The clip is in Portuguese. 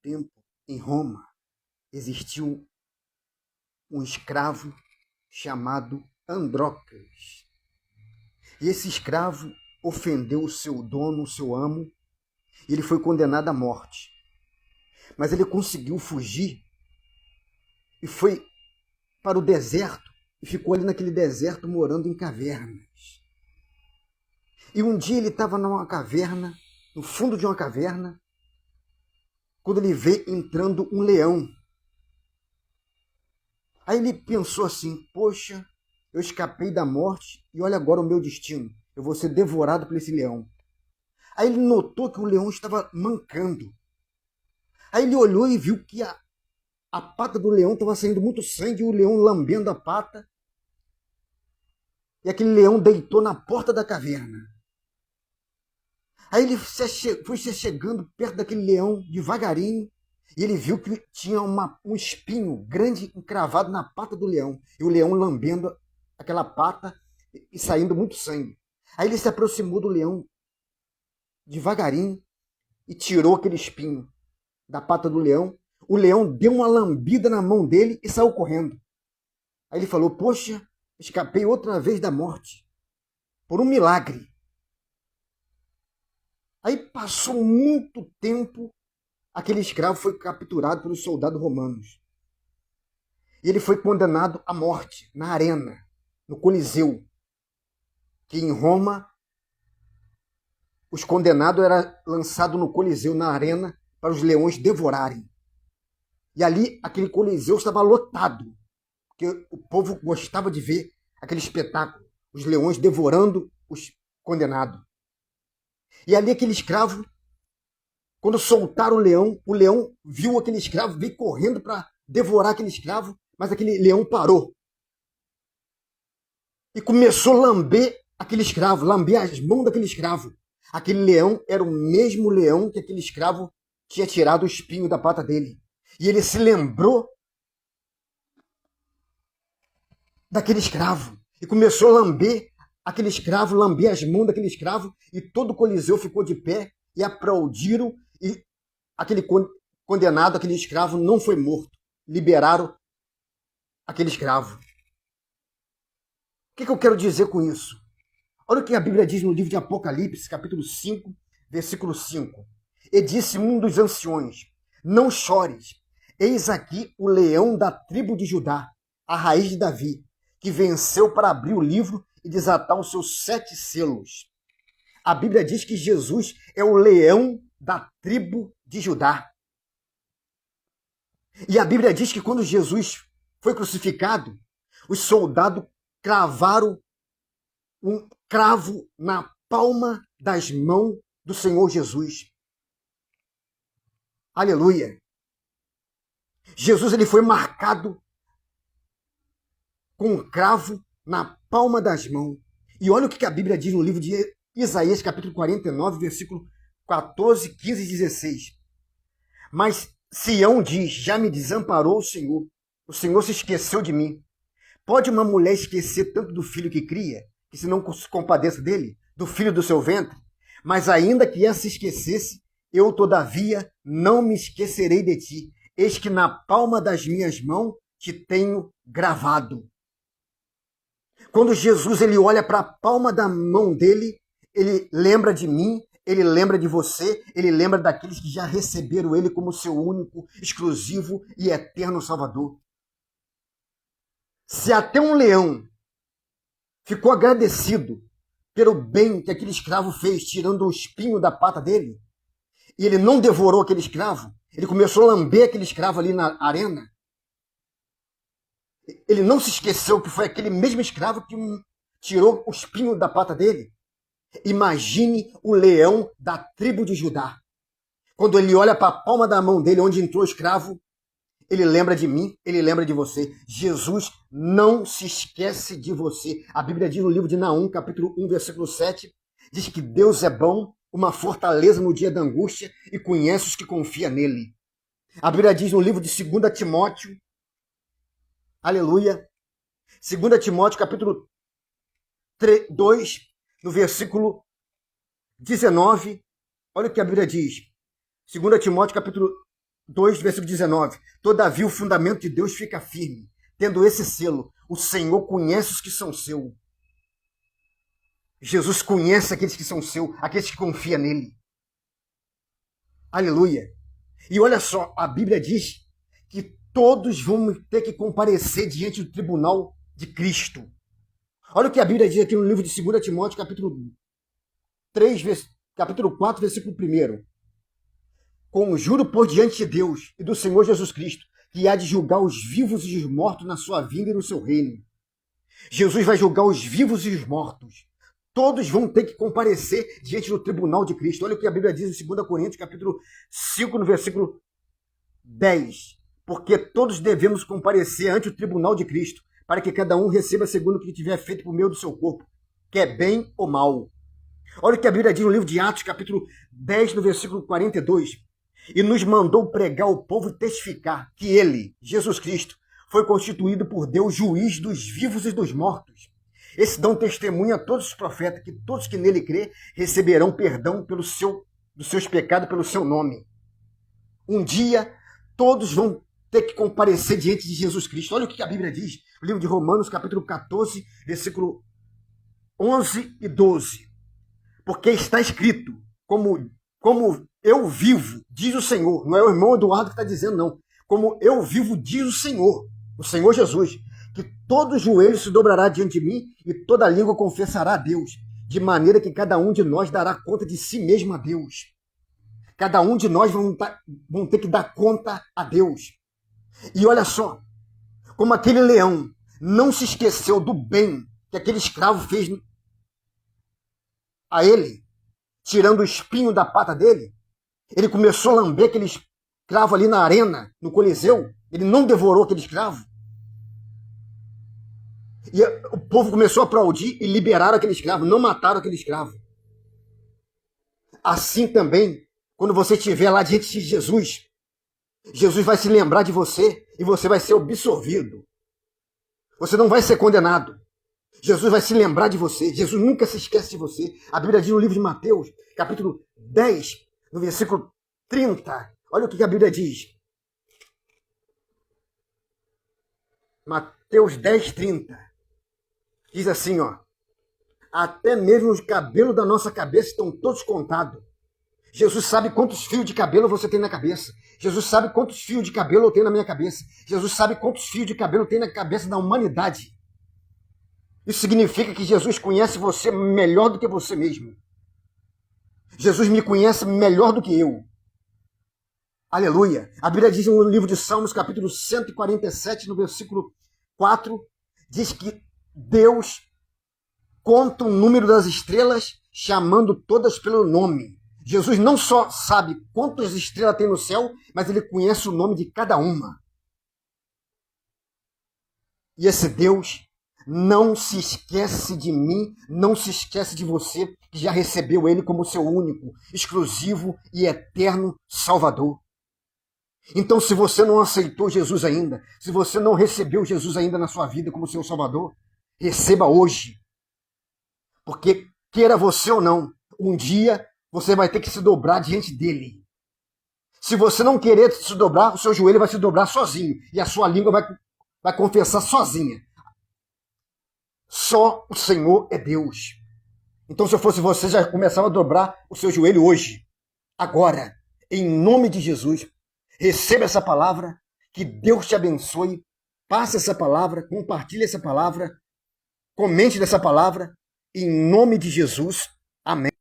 tempo, em Roma, existiu um escravo chamado Andrócles. E esse escravo ofendeu o seu dono, o seu amo, e ele foi condenado à morte. Mas ele conseguiu fugir e foi para o deserto e ficou ali naquele deserto morando em cavernas. E um dia ele estava numa caverna, no fundo de uma caverna, quando ele vê entrando um leão. Aí ele pensou assim: poxa, eu escapei da morte e olha agora o meu destino. Eu vou ser devorado por esse leão. Aí ele notou que o leão estava mancando. Aí ele olhou e viu que a pata do leão estava saindo muito sangue, e o leão lambendo a pata. E aquele leão deitou na porta da caverna. Aí ele foi se chegando perto daquele leão devagarinho, e ele viu que tinha um espinho grande encravado na pata do leão, e o leão lambendo aquela pata e saindo muito sangue. Aí ele se aproximou do leão devagarinho e tirou aquele espinho da pata do leão. O leão deu uma lambida na mão dele e saiu correndo. Aí ele falou: poxa, escapei outra vez da morte, por um milagre. Aí passou muito tempo, aquele escravo foi capturado pelos soldados romanos. E ele foi condenado à morte na arena, no Coliseu, que em Roma os condenados eram lançados no Coliseu, na arena, para os leões devorarem. E ali aquele Coliseu estava lotado, porque o povo gostava de ver aquele espetáculo, os leões devorando os condenados. E ali aquele escravo, quando soltaram o leão viu aquele escravo, veio correndo para devorar aquele escravo, mas aquele leão parou. E começou a lamber aquele escravo, lamber as mãos daquele escravo. Aquele leão era o mesmo leão que aquele escravo tinha tirado o espinho da pata dele. E ele se lembrou daquele escravo e começou a lamber aquele escravo, lamber as mãos daquele escravo, e todo o Coliseu ficou de pé e aplaudiram, e aquele condenado, aquele escravo, não foi morto. Liberaram aquele escravo. O que eu quero dizer com isso? Olha o que a Bíblia diz no livro de Apocalipse, capítulo 5, versículo 5. E disse um dos anciões: não chores, eis aqui o leão da tribo de Judá, a raiz de Davi, que venceu para abrir o livro e desatar os seus 7 selos. A Bíblia diz que Jesus é o leão da tribo de Judá. E a Bíblia diz que quando Jesus foi crucificado, os soldados cravaram um cravo na palma das mãos do Senhor Jesus. Aleluia! Jesus ele foi marcado com um cravo na palma das mãos. E olha o que a Bíblia diz no livro de Isaías, capítulo 49, versículo 14, 15 e 16. Mas Sião diz: já me desamparou o Senhor se esqueceu de mim. Pode uma mulher esquecer tanto do filho que cria, que se não se compadeça dele, do filho do seu ventre? Mas ainda que ela se esquecesse, eu todavia não me esquecerei de ti. Eis que na palma das minhas mãos te tenho gravado. Quando Jesus ele olha para a palma da mão dele, ele lembra de mim, ele lembra de você, ele lembra daqueles que já receberam ele como seu único, exclusivo e eterno Salvador. Se até um leão ficou agradecido pelo bem que aquele escravo fez, tirando o espinho da pata dele, e ele não devorou aquele escravo, ele começou a lamber aquele escravo ali na arena, ele não se esqueceu que foi aquele mesmo escravo que tirou o espinho da pata dele. Imagine o leão da tribo de Judá. Quando ele olha para a palma da mão dele, onde entrou o escravo, ele lembra de mim, ele lembra de você. Jesus não se esquece de você. A Bíblia diz no livro de Naum, capítulo 1, versículo 7, diz que Deus é bom, uma fortaleza no dia da angústia, e conhece os que confiam nele. A Bíblia diz no livro de 2 Timóteo, aleluia, 2 Timóteo, capítulo 2, no versículo 19, olha o que a Bíblia diz. 2 Timóteo, capítulo 2, versículo 19. Todavia o fundamento de Deus fica firme, tendo esse selo: o Senhor conhece os que são seus. Jesus conhece aqueles que são seus, aqueles que confiam nele. Aleluia. E olha só, a Bíblia diz que todos vão ter que comparecer diante do tribunal de Cristo. Olha o que a Bíblia diz aqui no livro de 2 Timóteo, capítulo 4, versículo 1. Conjuro por diante de Deus e do Senhor Jesus Cristo, que há de julgar os vivos e os mortos na sua vinda e no seu reino. Jesus vai julgar os vivos e os mortos. Todos vão ter que comparecer diante do tribunal de Cristo. Olha o que a Bíblia diz em 2 Coríntios, capítulo 5, no versículo 10. Porque todos devemos comparecer ante o tribunal de Cristo, para que cada um receba segundo o que tiver feito por meio do seu corpo, quer bem ou mal. Olha o que a Bíblia diz no livro de Atos, capítulo 10, no versículo 42. E nos mandou pregar ao povo e testificar que ele, Jesus Cristo, foi constituído por Deus juiz dos vivos e dos mortos. Esse dão testemunho a todos os profetas, que todos que nele crê receberão perdão dos seus pecados pelo seu nome. Um dia, todos vão ter que comparecer diante de Jesus Cristo. Olha o que a Bíblia diz, no livro de Romanos, capítulo 14, versículo 11 e 12. Porque está escrito, como eu vivo, diz o Senhor. Não é o irmão Eduardo que está dizendo, não. Como eu vivo, diz o Senhor Jesus, que todo joelho se dobrará diante de mim e toda língua confessará a Deus, de maneira que cada um de nós dará conta de si mesmo a Deus. Cada um de nós vão ter que dar conta a Deus. E olha só, como aquele leão não se esqueceu do bem que aquele escravo fez a ele, tirando o espinho da pata dele, ele começou a lamber aquele escravo ali na arena, no Coliseu. Ele não devorou aquele escravo. E o povo começou a aplaudir e liberaram aquele escravo, não mataram aquele escravo. Assim também, quando você estiver lá diante de Jesus, Jesus vai se lembrar de você e você vai ser absolvido. Você não vai ser condenado. Jesus vai se lembrar de você. Jesus nunca se esquece de você. A Bíblia diz no livro de Mateus, capítulo 10, no versículo 30. Olha o que a Bíblia diz. Mateus 10, 30. Diz assim, ó. Até mesmo os cabelos da nossa cabeça estão todos contados. Jesus sabe quantos fios de cabelo você tem na cabeça. Jesus sabe quantos fios de cabelo eu tenho na minha cabeça. Jesus sabe quantos fios de cabelo tem na cabeça da humanidade. Isso significa que Jesus conhece você melhor do que você mesmo. Jesus me conhece melhor do que eu. Aleluia. A Bíblia diz no livro de Salmos, capítulo 147, no versículo 4, diz que Deus conta o número das estrelas, chamando todas pelo nome. Jesus não só sabe quantas estrelas tem no céu, mas ele conhece o nome de cada uma. E esse Deus não se esquece de mim, não se esquece de você, que já recebeu ele como seu único, exclusivo e eterno Salvador. Então, se você não aceitou Jesus ainda, se você não recebeu Jesus ainda na sua vida como seu Salvador, receba hoje. Porque, queira você ou não, um dia você vai ter que se dobrar diante dele. Se você não querer se dobrar, o seu joelho vai se dobrar sozinho e a sua língua vai confessar sozinha. Só o Senhor é Deus. Então, se eu fosse você, já começava a dobrar o seu joelho hoje. Agora, em nome de Jesus, receba essa palavra, que Deus te abençoe, passe essa palavra, compartilhe essa palavra, comente dessa palavra, em nome de Jesus. Amém.